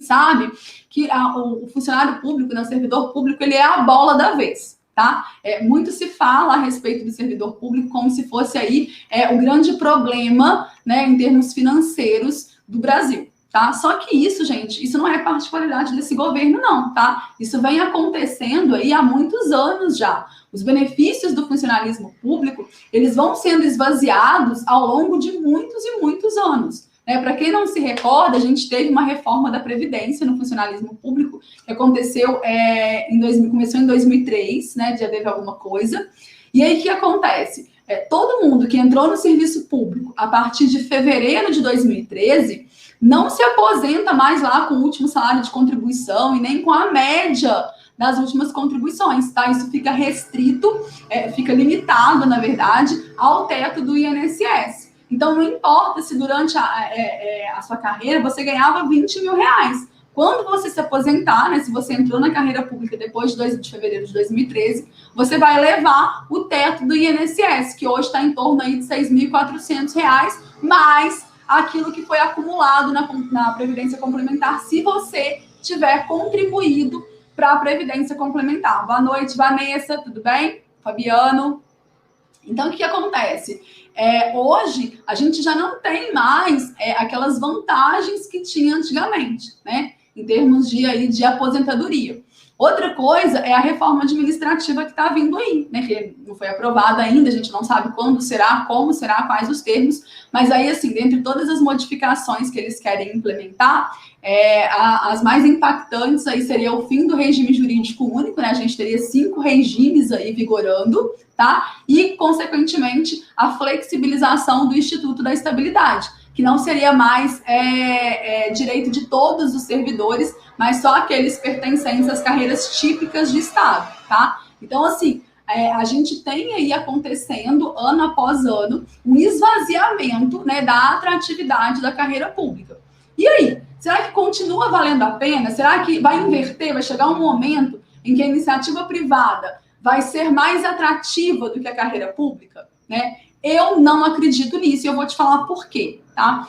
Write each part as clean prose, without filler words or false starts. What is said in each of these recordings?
sabe que o funcionário público, né, o servidor público, ele é a bola da vez, tá? Muito se fala a respeito do servidor público como se fosse aí o grande problema, né, em termos financeiros do Brasil. Tá? Só que isso, gente, isso não é particularidade desse governo, não, tá? Isso vem acontecendo aí há muitos anos já. Os benefícios do funcionalismo público, eles vão sendo esvaziados ao longo de muitos e muitos anos. Né? Para quem não se recorda, a gente teve uma reforma da Previdência no funcionalismo público, que aconteceu, começou em 2003, né? Já teve alguma coisa. E aí, o que acontece? Todo mundo que entrou no serviço público a partir de fevereiro de 2013 não se aposenta mais lá com o último salário de contribuição e nem com a média das últimas contribuições, tá? Isso fica restrito, fica limitado, na verdade, ao teto do INSS. Então, não importa se durante a sua carreira você ganhava 20 mil reais. Quando você se aposentar, né, se você entrou na carreira pública depois de fevereiro de 2013, você vai levar o teto do INSS, que hoje está em torno aí de R$ 6.400, mais aquilo que foi acumulado na Previdência Complementar, se você tiver contribuído para a Previdência Complementar. Boa noite, Vanessa, tudo bem? Fabiano. Então, o que acontece? Hoje, a gente já não tem mais aquelas vantagens que tinha antigamente, né? Em termos de aposentadoria. Outra coisa é a reforma administrativa que está vindo aí, né? Que não foi aprovada ainda, a gente não sabe quando será, como será, quais os termos, mas aí, assim, dentre todas as modificações que eles querem implementar, as mais impactantes aí seria o fim do regime jurídico único, né? A gente teria 5 regimes aí vigorando, tá? E, consequentemente, a flexibilização do Instituto da Estabilidade, que não seria mais direito de todos os servidores, mas só aqueles pertencentes às carreiras típicas de Estado, tá? Então, assim, a gente tem aí acontecendo, ano após ano, um esvaziamento, né, da atratividade da carreira pública. E aí, será que continua valendo a pena? Será que vai inverter? Vai chegar um momento em que a iniciativa privada vai ser mais atrativa do que a carreira pública, né? Eu não acredito nisso e eu vou te falar por quê, tá?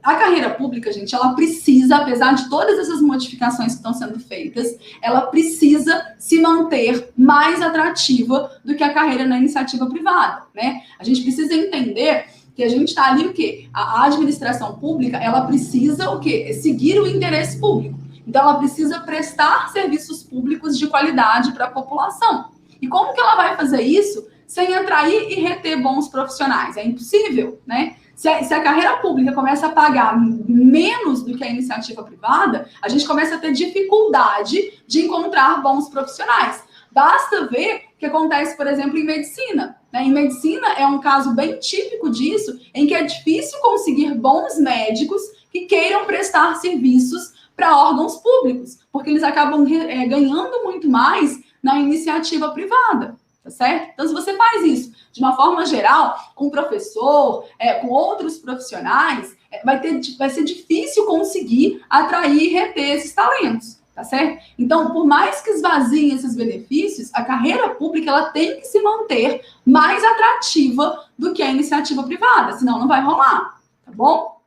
A carreira pública, gente, ela precisa, apesar de todas essas modificações que estão sendo feitas, ela precisa se manter mais atrativa do que a carreira na iniciativa privada, né? A gente precisa entender que a gente está ali o quê? A administração pública, ela precisa o quê? Seguir o interesse público. Então, ela precisa prestar serviços públicos de qualidade para a população. E como que ela vai fazer isso sem atrair e reter bons profissionais? É impossível, né? Se a carreira pública começa a pagar menos do que a iniciativa privada, a gente começa a ter dificuldade de encontrar bons profissionais. Basta ver o que acontece, por exemplo, em medicina. Né? Em medicina é um caso bem típico disso, em que é difícil conseguir bons médicos que queiram prestar serviços para órgãos públicos, porque eles acabam ganhando muito mais na iniciativa privada. Tá certo? Então, se você faz isso de uma forma geral, com o professor, com outros profissionais, vai ser difícil conseguir atrair e reter esses talentos, tá certo? Então, por mais que esvaziem esses benefícios, a carreira pública ela tem que se manter mais atrativa do que a iniciativa privada, senão não vai rolar, tá bom?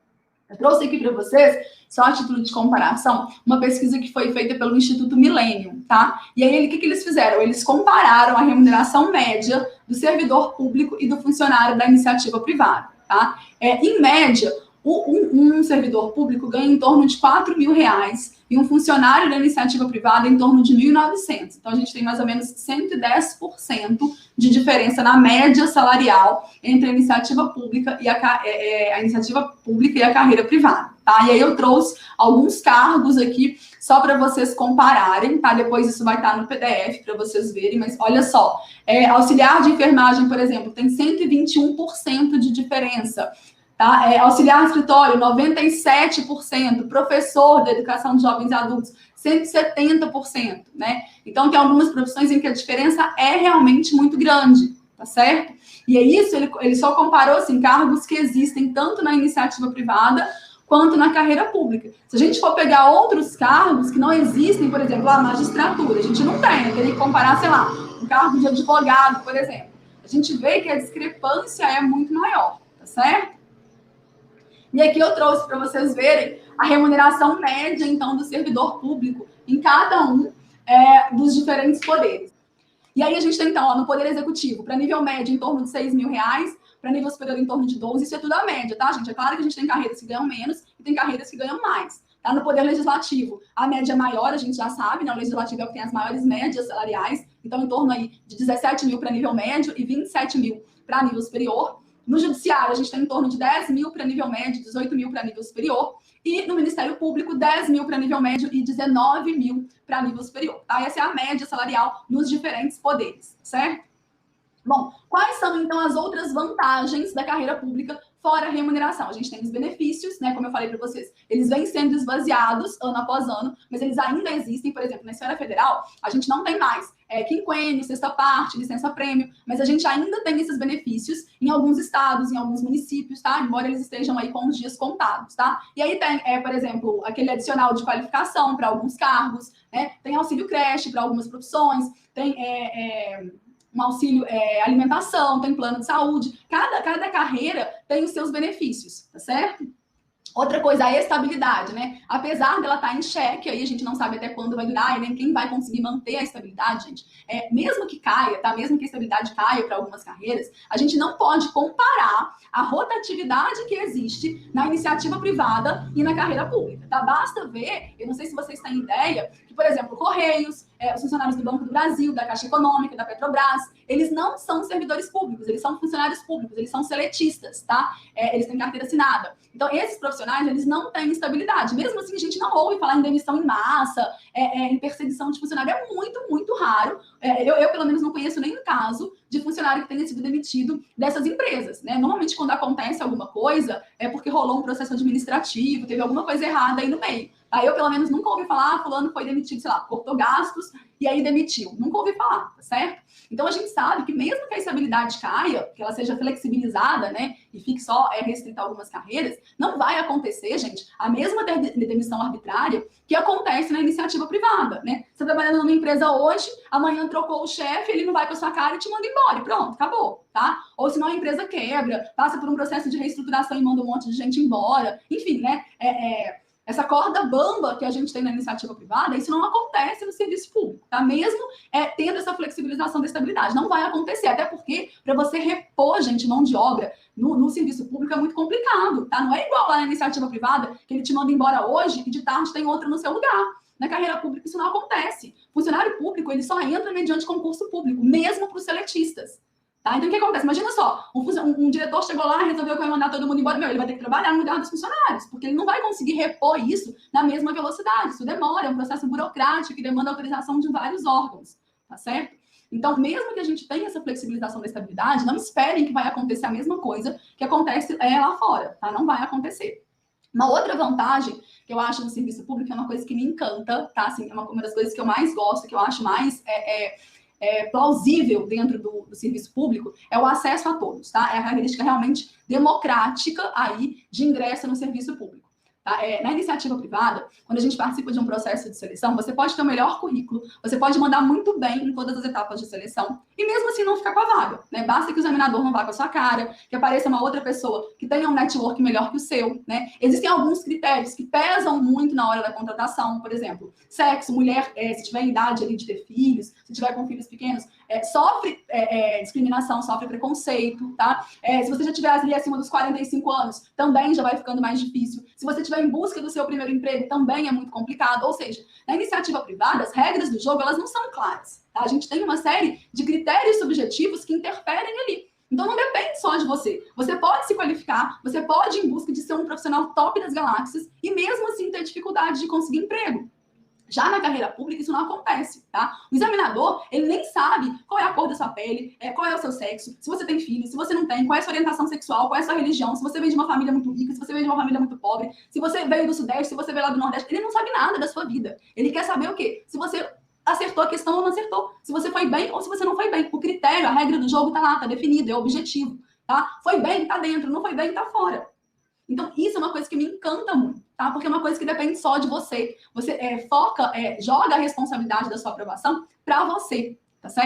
Eu trouxe aqui para vocês, só a título de comparação, uma pesquisa que foi feita pelo Instituto Millennium, tá? E aí, o que eles fizeram? Eles compararam a remuneração média do servidor público e do funcionário da iniciativa privada, tá? Em média, um servidor público ganha em torno de R$ 4.000 e um funcionário da iniciativa privada em torno de 1.900. Então, a gente tem mais ou menos 110% de diferença na média salarial entre a iniciativa pública e a iniciativa pública e a carreira privada, tá? E aí eu trouxe alguns cargos aqui só para vocês compararem, tá? Depois isso vai estar no PDF para vocês verem, mas olha só, auxiliar de enfermagem, por exemplo, tem 121% de diferença. Tá? Auxiliar de escritório, 97%. Professor da educação de jovens e adultos, 170%. Né? Então, tem algumas profissões em que a diferença é realmente muito grande, tá certo? E é isso, ele só comparou assim, cargos que existem tanto na iniciativa privada quanto na carreira pública. Se a gente for pegar outros cargos que não existem, por exemplo, a magistratura, a gente não tem, teria que comparar, sei lá, um cargo de advogado, por exemplo. A gente vê que a discrepância é muito maior, tá certo? E aqui eu trouxe para vocês verem a remuneração média, então, do servidor público em cada um dos diferentes poderes. E aí a gente tem, então, ó, no Poder Executivo, para nível médio, em torno de R$6.000, para nível superior, em torno de 12, isso é tudo a média, tá, gente? É claro que a gente tem carreiras que ganham menos e tem carreiras que ganham mais. Tá? No Poder Legislativo, a média é maior, a gente já sabe, né? O Legislativo é o que tem as maiores médias salariais, então em torno aí de 17 mil para nível médio e 27 mil para nível superior. No Judiciário, a gente tem em torno de 10 mil para nível médio, 18 mil para nível superior. E no Ministério Público, 10 mil para nível médio e 19 mil para nível superior. Tá? Essa é a média salarial nos diferentes poderes, certo? Bom, quais são, então, as outras vantagens da carreira pública fora a remuneração? A gente tem os benefícios, né? Como eu falei para vocês, eles vêm sendo esvaziados ano após ano, mas eles ainda existem. Por exemplo, na esfera federal, a gente não tem mais quinquênio, sexta parte, licença-prêmio, mas a gente ainda tem esses benefícios em alguns estados, em alguns municípios, tá? Embora eles estejam aí com os dias contados, tá? E aí tem, por exemplo, aquele adicional de qualificação para alguns cargos, né? Tem auxílio creche para algumas profissões, tem um auxílio alimentação, tem plano de saúde. Cada carreira tem os seus benefícios, tá certo? Outra coisa, a estabilidade, né? Apesar dela estar em xeque, aí a gente não sabe até quando vai durar e nem quem vai conseguir manter a estabilidade, gente. Mesmo que caia, tá? Mesmo que a estabilidade caia para algumas carreiras, a gente não pode comparar a rotatividade que existe na iniciativa privada e na carreira pública, tá? Basta ver, eu não sei se vocês têm ideia, que, por exemplo, Correios, os funcionários do Banco do Brasil, da Caixa Econômica, da Petrobras, eles não são servidores públicos, eles são funcionários públicos, eles são seletistas, tá? Eles têm carteira assinada. Então, esses profissionais, eles não têm estabilidade. Mesmo assim, a gente não ouve falar em demissão em massa, em perseguição de funcionário. É muito, muito raro. Eu, pelo menos, não conheço nenhum caso de funcionário que tenha sido demitido dessas empresas, né? Normalmente, quando acontece alguma coisa, é porque rolou um processo administrativo, teve alguma coisa errada aí no meio. Aí eu, pelo menos, nunca ouvi falar, fulano foi demitido, sei lá, cortou gastos e aí demitiu. Nunca ouvi falar, tá certo? Então, a gente sabe que mesmo que a estabilidade caia, que ela seja flexibilizada, né, e fique só restrita a algumas carreiras, não vai acontecer, gente, a mesma demissão arbitrária que acontece na iniciativa privada, né? Você tá trabalhando numa empresa hoje, amanhã trocou o chefe, ele não vai com a sua cara e te manda embora e pronto, acabou, tá? Ou se não, a empresa quebra, passa por um processo de reestruturação e manda um monte de gente embora. Enfim, né? Essa corda bamba que a gente tem na iniciativa privada, isso não acontece no serviço público, tá? Mesmo tendo essa flexibilização da estabilidade. Não vai acontecer, até porque para você repor, gente, mão de obra no serviço público é muito complicado, tá? Não é igual lá na iniciativa privada, que ele te manda embora hoje e de tarde tem outra no seu lugar. Na carreira pública isso não acontece. Funcionário público, ele só entra mediante concurso público, mesmo para os seletistas. Tá? Então, o que acontece? Imagina só, um diretor chegou lá, resolveu que vai mandar todo mundo embora. Ele vai ter que trabalhar no lugar dos funcionários, porque ele não vai conseguir repor isso na mesma velocidade. Isso demora, é um processo burocrático que demanda autorização de vários órgãos, tá certo? Então, mesmo que a gente tenha essa flexibilização da estabilidade, não esperem que vai acontecer a mesma coisa que acontece lá fora, tá? Não vai acontecer. Uma outra vantagem que eu acho no serviço público é uma coisa que me encanta, tá? Assim, é uma das coisas que eu mais gosto, que eu acho mais plausível dentro do serviço público, é o acesso a todos, tá? É a característica realmente democrática aí de ingresso no serviço público. Tá? Na iniciativa privada, quando a gente participa de um processo de seleção, você pode ter o melhor currículo, você pode mandar muito bem em todas as etapas de seleção, e mesmo assim não ficar com a vaga, né? Basta que o examinador não vá com a sua cara, que apareça uma outra pessoa que tenha um network melhor que o seu, né? Existem alguns critérios que pesam muito na hora da contratação, por exemplo, sexo, mulher, se tiver em idade ali de ter filhos, se tiver com filhos pequenos, sofre discriminação, sofre preconceito, tá? Se você já tiver ali acima dos 45 anos, também já vai ficando mais difícil. Se você estiver em busca do seu primeiro emprego, também é muito complicado. Ou seja, na iniciativa privada, as regras do jogo, elas não são claras, tá? A gente tem uma série de critérios subjetivos que interferem ali. Então, não depende só de você. Você pode se qualificar, você pode ir em busca de ser um profissional top das galáxias e mesmo assim ter dificuldade de conseguir emprego. Já na carreira pública, isso não acontece, tá? O examinador, ele nem sabe qual é a cor da sua pele, qual é o seu sexo, se você tem filho, se você não tem, qual é a sua orientação sexual, qual é a sua religião, se você vem de uma família muito rica, se você vem de uma família muito pobre, se você veio do Sudeste, se você veio lá do Nordeste. Ele não sabe nada da sua vida. Ele quer saber o quê? Se você acertou a questão ou não acertou, se você foi bem ou se você não foi bem. O critério, a regra do jogo tá lá, tá definido, é objetivo, tá? Foi bem, tá dentro, não foi bem, tá fora. Então, isso é uma coisa que me encanta muito, tá? Porque é uma coisa que depende só de você. Você joga a responsabilidade da sua aprovação para você, tá certo?